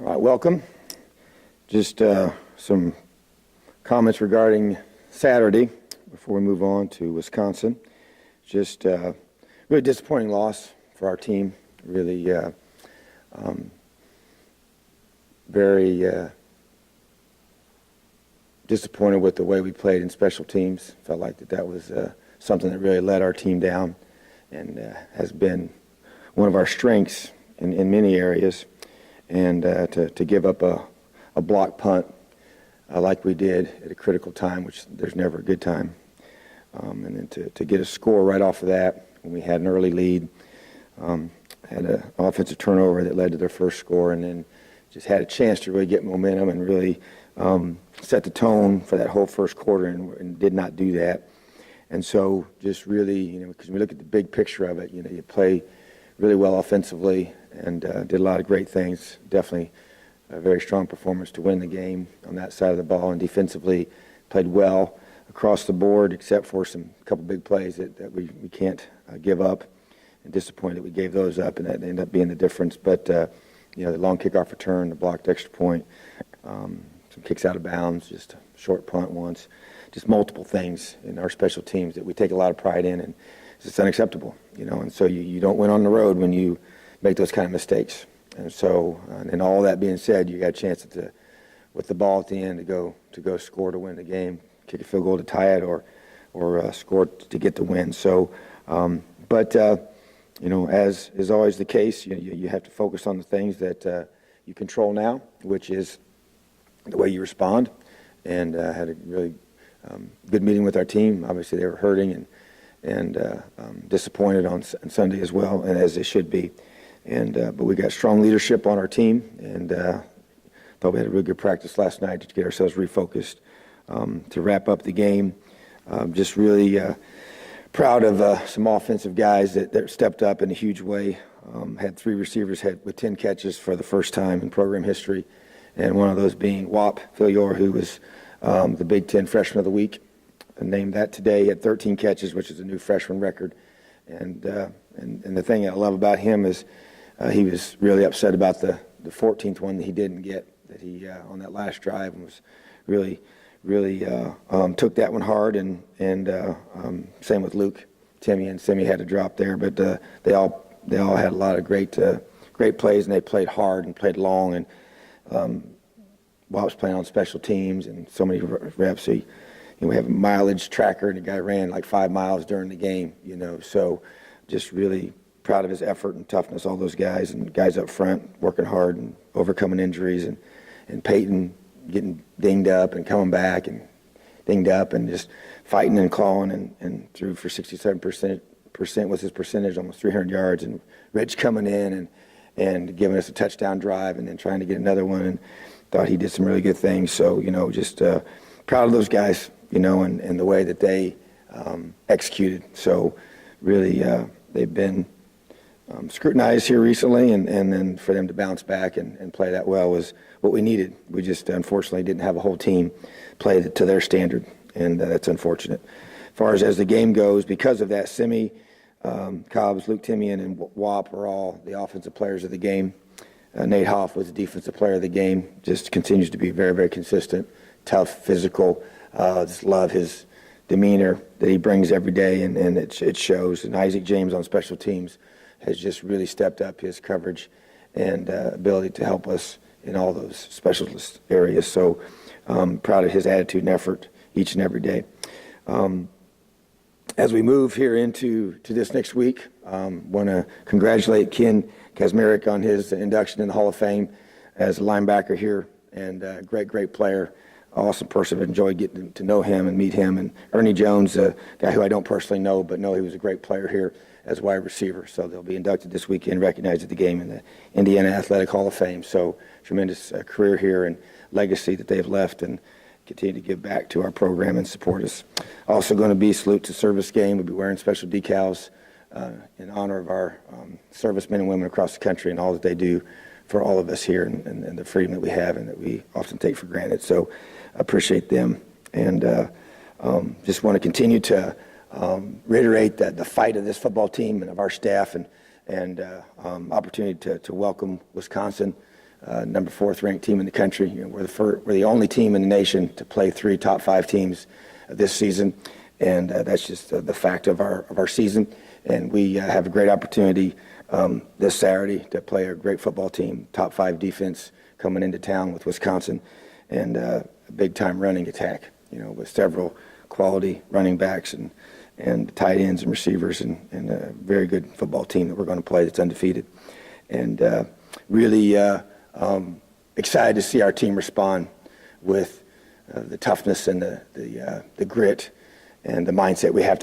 All right, welcome. Just some comments regarding Saturday before we move on to Wisconsin. Just really disappointing loss for our team. Really very disappointed with the way we played in special teams. Felt like that was something that really let our team down and has been one of our strengths in many areas. And to give up a block punt like we did at a critical time, which there's never a good time, and then to get a score right off of that when we had an early lead, had an offensive turnover that led to their first score, and then just had a chance to really get momentum and really set the tone for that whole first quarter, and did not do that. And so just really, because we look at the big picture of it, you play really well offensively and did a lot of great things. Definitely a very strong performance to win the game on that side of the ball, and defensively played well across the board except for a couple big plays that we can't give up, and disappointed that we gave those up, and that ended up being the difference. But the long kickoff return, the blocked extra point, some kicks out of bounds, just a short punt once, just multiple things in our special teams that we take a lot of pride in, and it's just unacceptable, and so you don't win on the road when you make those kind of mistakes. And so, and all that being said, you got a chance with the ball at the end to go score to win the game, kick a field goal to tie it, or score to get the win. So, but as is always the case, you have to focus on the things that you control now, which is the way you respond. And had a really good meeting with our team. Obviously, they were hurting and disappointed on Sunday as well, and as they should be. And but we got strong leadership on our team, and thought we had a really good practice last night to get ourselves refocused to wrap up the game. Just really proud of some offensive guys that stepped up in a huge way. Had 3 receivers with 10 catches for the first time in program history, and one of those being Whop Philyor, who was the Big Ten Freshman of the Week, named that today. He had 13 catches, which is a new freshman record. And the thing I love about him is he was really upset about the 14th one that he didn't get, that he on that last drive, and was really took that one hard. And same with Luke Timmy, and Simi had a drop there, but they all had a lot of great plays, and they played hard and played long. And Whop's playing on special teams and so many reps. We have a mileage tracker, and the guy ran like 5 miles during the game, so just really proud of his effort and toughness, all those guys, and guys up front working hard and overcoming injuries, and Peyton getting dinged up and coming back and dinged up and just fighting and clawing and threw for 67% was his percentage, almost 300 yards, and Rich coming in and giving us a touchdown drive and then trying to get another one, and thought he did some really good things. So, just proud of those guys, and the way that they executed. So really they've been scrutinized here recently, and then for them to bounce back and play that well was what we needed. We just unfortunately didn't have a whole team play to their standard, and that's unfortunate. As far as the game goes, because of that, Simi, Cobbs, Luke Timian, and Whop are all the offensive players of the game. Nate Hoff was the defensive player of the game. Just continues to be very, very consistent, tough, physical. Just love his demeanor that he brings every day, and it shows. And Isaac James on special teams has just really stepped up his coverage and ability to help us in all those specialist areas. So proud of his attitude and effort each and every day. As we move here into this next week, want to congratulate Ken Kazmarek on his induction in the Hall of Fame as a linebacker here, and great player. Awesome person. I've enjoyed getting to know him and meet him. And Ernie Jones, a guy who I don't personally know, but know he was a great player here as wide receiver. So they'll be inducted this weekend, recognized at the game in the Indiana Athletic Hall of Fame. So tremendous career here and legacy that they've left, and continue to give back to our program and support us. Also going to be salute to service game. We'll be wearing special decals in honor of our servicemen and women across the country and all that they do for all of us here, and the freedom that we have and that we often take for granted. So appreciate them, and just want to continue to reiterate that the fight of this football team and of our staff, and opportunity to welcome Wisconsin number 4th ranked team in the country. We're the only team in the nation to play 3 top 5 teams this season, and that's just the fact of our season. And we have a great opportunity this Saturday to play a great football team, top 5 defense coming into town with Wisconsin, and a big-time running attack, with several quality running backs and tight ends and receivers, and a very good football team that we're going to play that's undefeated. And really excited to see our team respond with the toughness and the grit and the mindset we have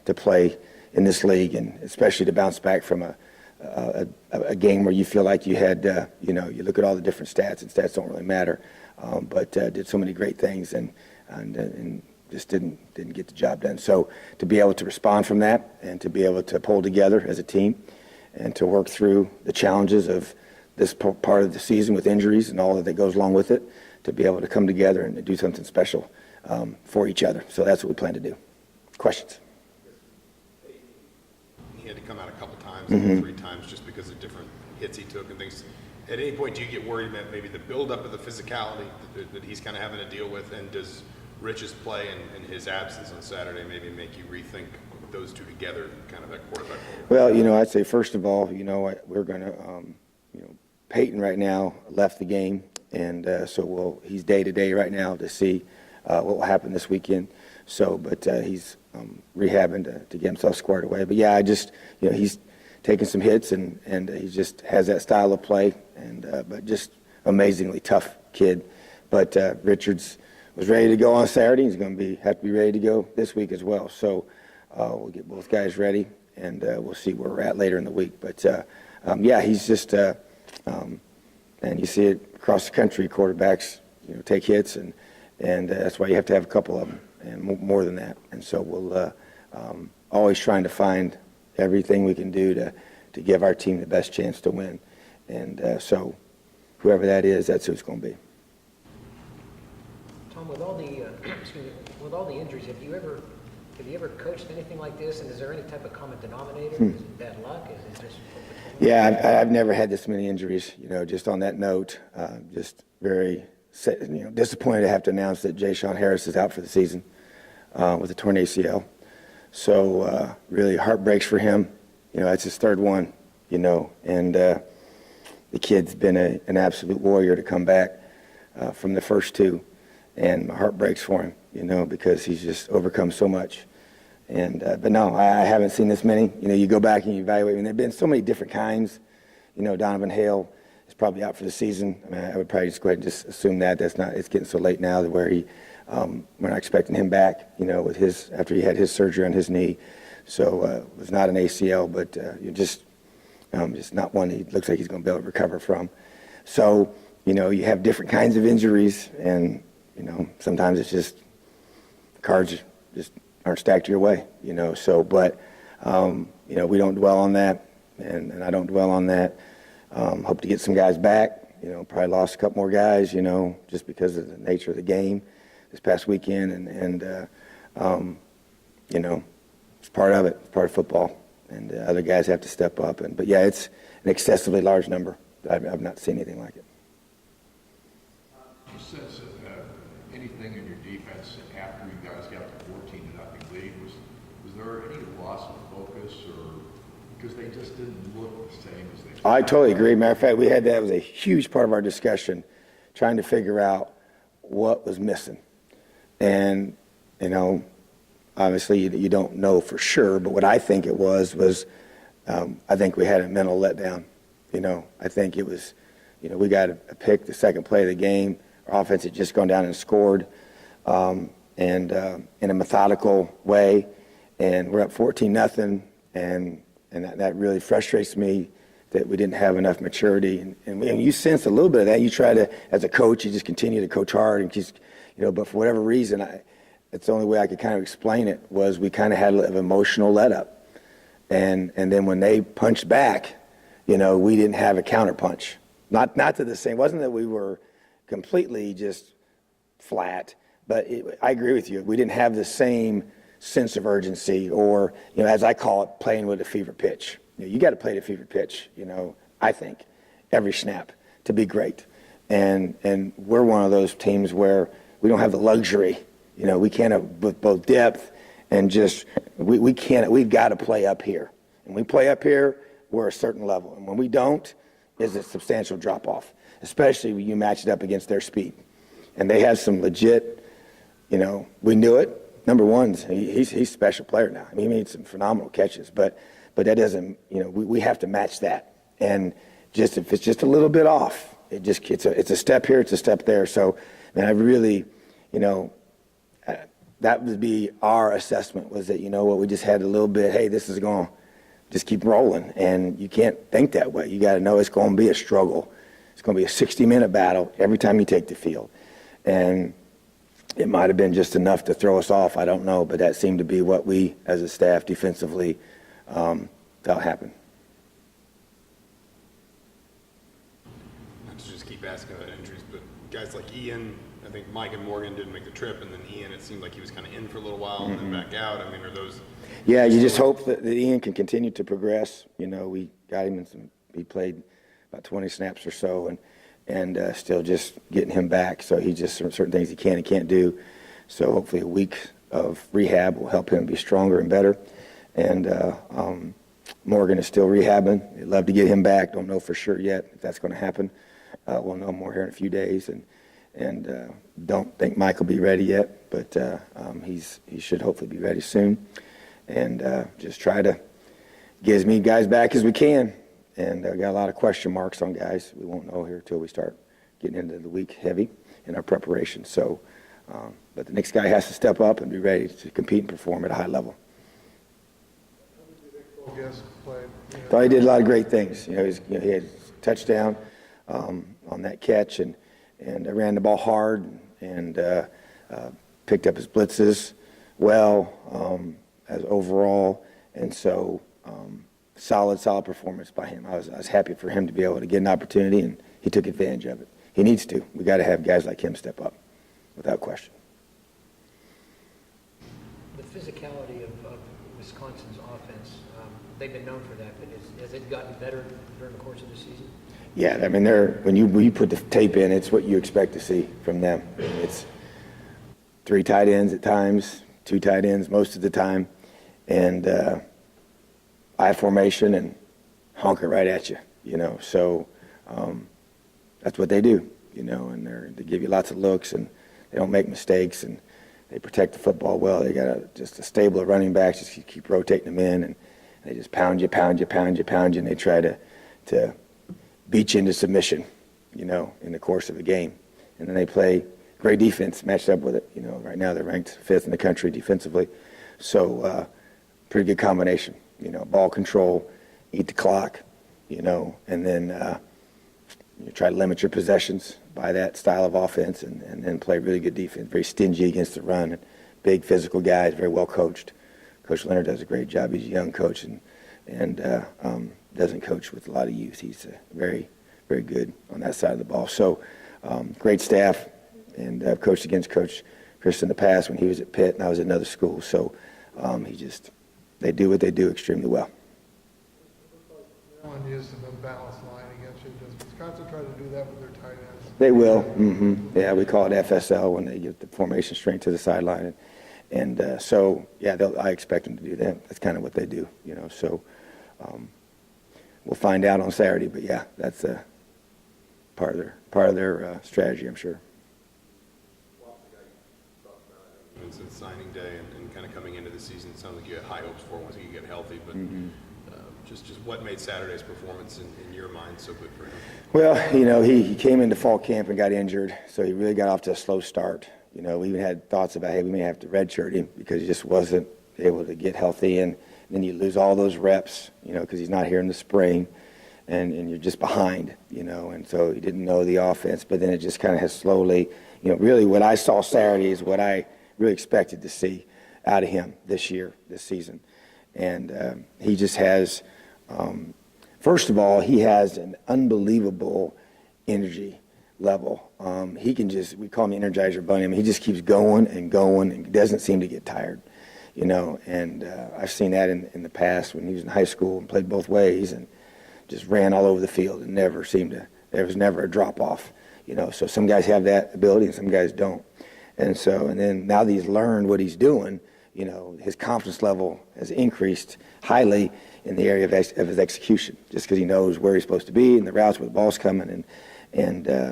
to play in this league, and especially to bounce back from a game where you feel like you had, you look at all the different stats, and stats don't really matter, but did so many great things and just didn't get the job done. So to be able to respond from that and to be able to pull together as a team and to work through the challenges of this part of the season with injuries and all that goes along with it, to be able to come together and do something special for each other. So that's what we plan to do. Questions? He had to come out a couple times, 3 times, just because of different hits he took and things. At any point, do you get worried about maybe the buildup of the physicality that he's kind of having to deal with? And does Rich's play and his absence on Saturday maybe make you rethink those two together, kind of that quarterback? Well, I'd say first of all, we're going to, Peyton right now left the game, and so he's day to day right now to see what will happen this weekend. So, but he's rehabbing to get himself squared away. But yeah, he's taking some hits, and he just has that style of play, and but just amazingly tough kid. But Richards was ready to go on Saturday. He's going to have to be ready to go this week as well. So we'll get both guys ready, and we'll see where we're at later in the week. But yeah, he's just and you see it across the country. Quarterbacks, take hits, and that's why you have to have a couple of them, and more than that. And so we'll always trying to find everything we can do to give our team the best chance to win. And so whoever that is, that's who it's going to be. Tom, with all the with all the injuries, have you ever coached anything like this? And is there any type of common denominator? Is it bad luck? Is it just? Yeah, I've never had this many injuries. Just on that note, just very disappointed to have to announce that Ja'Shawn Harris is out for the season with a torn ACL. So really heartbreaks for him. That's his 3rd one. And the kid's been an absolute warrior to come back from the first 2. And my heart breaks for him, because he's just overcome so much. And but no, I haven't seen this many. You go back and you evaluate, and there have been so many different kinds. Donovan Hale is probably out for the season. I mean, I would probably just go ahead and just assume that's not. It's getting so late now that where we're not expecting him back. With after he had his surgery on his knee, so it was not an ACL, but you're just not one he looks like he's going to be able to recover from. So you have different kinds of injuries, and sometimes it's just the cards just aren't stacked your way, so, but, we don't dwell on that, and I don't dwell on that. Hope to get some guys back, probably lost a couple more guys, just because of the nature of the game this past weekend, and it's part of it, it's part of football, and other guys have to step up, but yeah, it's an excessively large number. I've not seen anything like it. You sense anything in your defense after you guys got the 14-0 lead? Was there any loss of focus, or because they just didn't look the same as they? I totally agree. Matter of fact, that was a huge part of our discussion, trying to figure out what was missing. And obviously you don't know for sure, but what I think it was I think we had a mental letdown. I think it was, we got a pick the second play of the game. Our offense had just gone down and scored, and in a methodical way, and we're up 14-0, and that really frustrates me that we didn't have enough maturity. And you sense a little bit of that. You try to, as a coach, you just continue to coach hard and just, but for whatever reason, it's the only way I could kind of explain it was we kind of had an emotional let up, and then when they punched back, we didn't have a counter punch. Not to the same. It wasn't that we were completely just flat, but I agree with you. We didn't have the same sense of urgency, or as I call it, playing with a fever pitch. You got to play at a fever pitch. I think every snap to be great. And we're one of those teams where we don't have the luxury. We can't have both depth and just, we can't, we've got to play up here. And we play up here, we're a certain level. And when we don't, it's a substantial drop off, especially when you match it up against their speed. And they have some legit, we knew it. Number one, he's a special player now. I mean, he made some phenomenal catches, but that doesn't, we have to match that. And just if it's just a little bit off, it's a step here, it's a step there. So, man, I really, that would be our assessment, was that, we just had a little bit, hey, this is going to just keep rolling. And you can't think that way. You got to know it's going to be a struggle. It's going to be a 60-minute battle every time you take the field. And it might have been just enough to throw us off, I don't know, but that seemed to be what we, as a staff, defensively, felt happen. Not to just keep asking about injuries, but guys like Ian, I think Mike and Morgan didn't make the trip, and then Ian, it seemed like he was kind of in for a little while and then back out. I mean, are those... Yeah, you just hope that Ian can continue to progress. We got him he played about 20 snaps or so, and still just getting him back. So he just, certain things he can and can't do. So hopefully a week of rehab will help him be stronger and better. And Morgan is still rehabbing. I'd love to get him back. Don't know for sure yet if that's going to happen. We'll know more here in a few days. And don't think Mike will be ready yet, but he should hopefully be ready soon. And just try to get as many guys back as we can. And got a lot of question marks on guys. We won't know here until we start getting into the week heavy in our preparation. So, but the next guy has to step up and be ready to compete and perform at a high level. Thought he did a lot of great things. He had a touchdown on that catch, and ran the ball hard, and picked up his blitzes well as overall. And so solid performance by him. I was happy for him to be able to get an opportunity, and he took advantage of it. He needs to. We got to have guys like him step up, without question. The physicality of Wisconsin's offense, they've been known for that, but has it gotten better during the course of the season? Yeah, I mean, when you put the tape in, it's what you expect to see from them. It's 3 tight ends at times, 2 tight ends most of the time, and I formation and honk it right at you, So that's what they do, and they give you lots of looks, and they don't make mistakes, and they protect the football well. They got just a stable of running backs, just keep rotating them in, and they just pound you, and they try to beat you into submission, in the course of a game. And then they play great defense matched up with it. Right now they're ranked 5th in the country defensively. So pretty good combination, ball control, eat the clock, and then you try to limit your possessions by that style of offense, and then play really good defense, very stingy against the run. And big physical guys, very well coached. Coach Leonard does a great job. He's a young coach, and doesn't coach with a lot of youth. He's very, very good on that side of the ball. So great staff, and I've coached against Coach Chris in the past when he was at Pitt and I was at another school. So they do what they do extremely well. Maryland used an unbalanced line against you. Does Wisconsin try to do that with their tight ends? They will. Yeah, we call it FSL when they get the formation straight to the sideline. And so, yeah, I expect them to do that. That's kind of what they do, So we'll find out on Saturday. But, yeah, that's part of their strategy, I'm sure. Since signing day and kind of coming into the season, it sounds like you had high hopes for once he could get healthy. But just what made Saturday's performance in your mind so good for him? Well, he came into fall camp and got injured, so he really got off to a slow start. We even had thoughts about, hey, we may have to redshirt him because he just wasn't able to get healthy. And then you lose all those reps, because he's not here in the spring, and you're just behind, And so he didn't know the offense, but then it just kind of has slowly, really what I saw Saturday is what I really expected to see out of him this season. And he just has, first of all, he has an unbelievable energy level. He can we call him the Energizer Bunny. I mean, he just keeps going and doesn't seem to get tired, and I've seen that in the past when he was in high school and played both ways and just ran all over the field and never seemed to There was never a drop-off, so some guys have that ability and some guys don't. And then now that he's learned what he's doing, his confidence level has increased highly in the area of his execution, just because he knows where he's supposed to be and the routes where the ball's coming.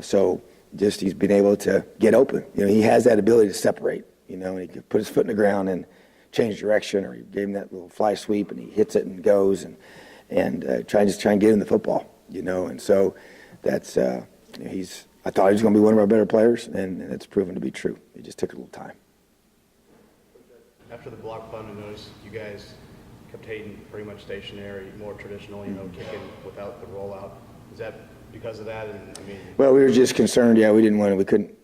So just he's been able to get open. He has that ability to separate, and he can put his foot in the ground and change direction, or he gave him that little fly sweep and he hits it and goes and try and get him the football, And so that's, I thought he was going to be one of our better players, and it's proven to be true. It just took a little time. After the block punt, I noticed you guys kept Hayden pretty much stationary, more traditional, kicking without the rollout. Is that because of that? And well, we were just concerned. Yeah, we couldn't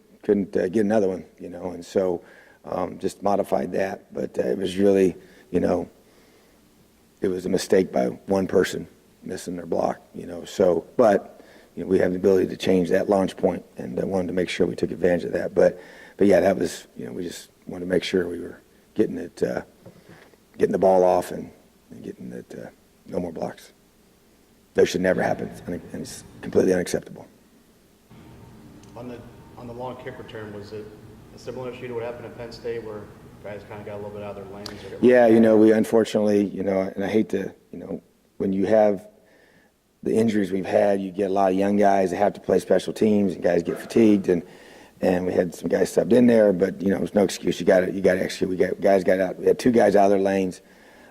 get another one, and so just modified that. But it was really, it was a mistake by one person missing their block, So, but we have the ability to change that launch point, and I wanted to make sure we took advantage of that. But yeah, that was, we just wanted to make sure we were getting the ball off and getting it, no more blocks. Those should never happen, and it's completely unacceptable. On the long kick return, was it a similar issue to what happened at Penn State, where guys kind of got a little bit out of their lanes? Yeah, we unfortunately, and I hate to, when you have the injuries we've had, you get a lot of young guys that have to play special teams, and guys get fatigued, and we had some guys subbed in there, but there's no excuse. You got to execute. Guys got out. We had two guys out of their lanes.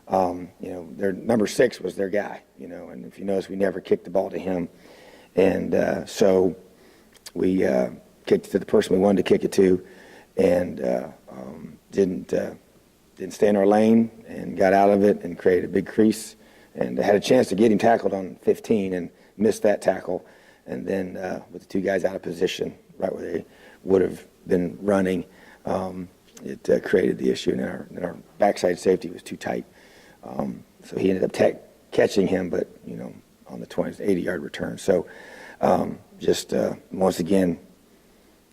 Their number 6 was their guy. And if you notice, we never kicked the ball to him, and so we kicked it to the person we wanted to kick it to, and didn't stay in our lane and got out of it and created a big crease. And I had a chance to get him tackled on 15 and missed that tackle. And then with the two guys out of position, right where they would have been running, it created the issue. And our backside safety was too tight. So he ended up catching him, but, on the 80-yard return. So once again,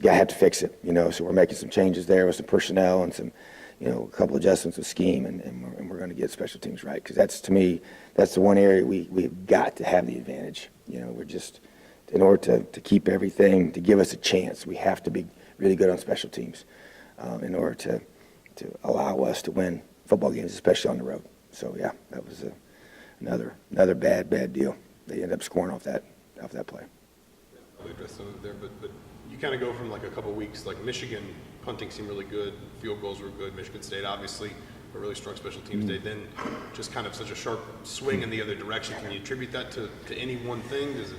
you have to fix it, So we're making some changes there with some personnel and some, a couple adjustments with scheme, and we're going to get special teams right, because that's, to me, that's the one area we've got to have the advantage. We're just, in order to keep everything, to give us a chance, we have to be really good on special teams in order to allow us to win football games, especially on the road. So yeah, that was another bad deal. They ended up scoring off that play. Probably address some of it there, but you kind of go from like a couple weeks, like Michigan punting seemed really good, field goals were good, Michigan State obviously a really strong special teams day, then just kind of such a sharp swing in the other direction. Can you attribute that to any one thing? Does it?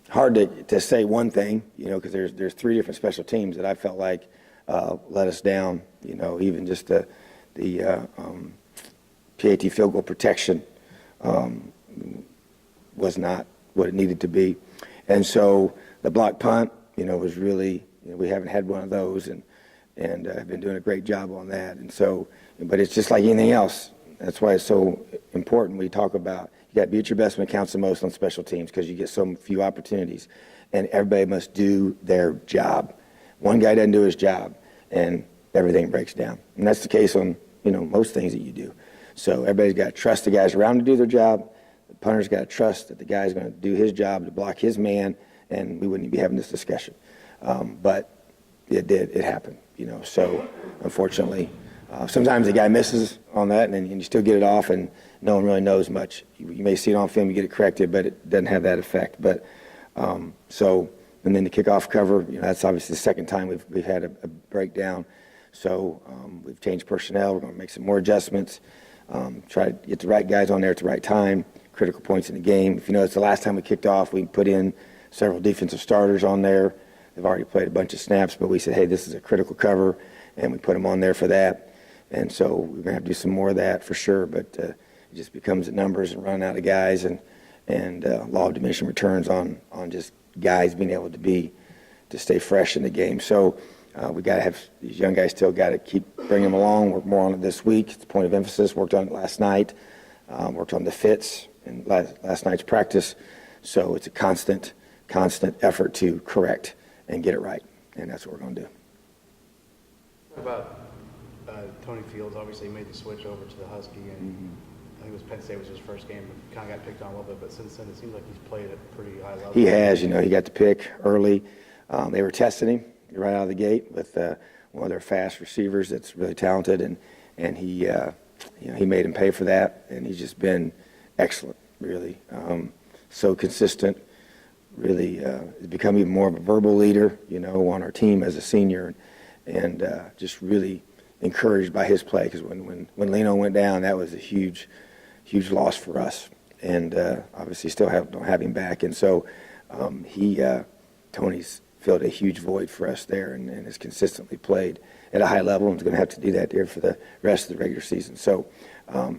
Hard to say one thing, because there's 3 different special teams that I felt like let us down. Even just the PAT field goal protection was not what it needed to be. And so the block punt, was really, we haven't had one of those, and I've been doing a great job on that. And so, but it's just like anything else. That's why it's so important. We talk about you got to be at your best when it counts the most on special teams, because you get so few opportunities, and everybody must do their job. One guy doesn't do his job, and everything breaks down. And that's the case on most things that you do. So everybody's got to trust the guys around to do their job. The punter's got to trust that the guy's going to do his job to block his man, and we wouldn't be having this discussion. But it happened, So unfortunately, sometimes the guy misses on that, and you still get it off, and no one really knows much. You may see it on film, you get it corrected, but it doesn't have that effect. But and then the kickoff cover, that's obviously the second time we've had a breakdown. So we've changed personnel. We're going to make some more adjustments. Try to get the right guys on there at the right time. Critical points in the game. If you notice, the last time we kicked off, we put in several defensive starters on there. They've already played a bunch of snaps, but we said, hey, this is a critical cover, and we put them on there for that. And so we're going to have to do some more of that for sure, but it just becomes the numbers and running out of guys, and law of diminishing returns on just guys being able to stay fresh in the game. So we got to have these young guys still got to keep bringing them along. Work more on it this week. It's a point of emphasis. Worked on it last night. Worked on the fits in last night's practice. So it's a constant effort to correct and get it right, and that's what we're going to do. What about Tony Fields? Obviously made the switch over to the Husky, and think it was Penn State was his first game, kind of got picked on a little bit, but since then, it seems like he's played at a pretty high level. He has, he got the pick early. They were testing him right out of the gate with one of their fast receivers that's really talented, and he, he made him pay for that, and he's just been excellent, really. So consistent, really become even more of a verbal leader, on our team as a senior, and just really encouraged by his play, because when Leno went down, that was a huge loss for us, and obviously still don't have him back, and so Tony's filled a huge void for us there, and has consistently played at a high level, and is going to have to do that there for the rest of the regular season. So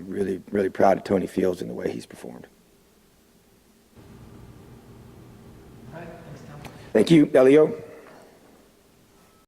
really, really proud of Tony Fields and the way he's performed. All right, thanks, Tom. Thank you, Elio.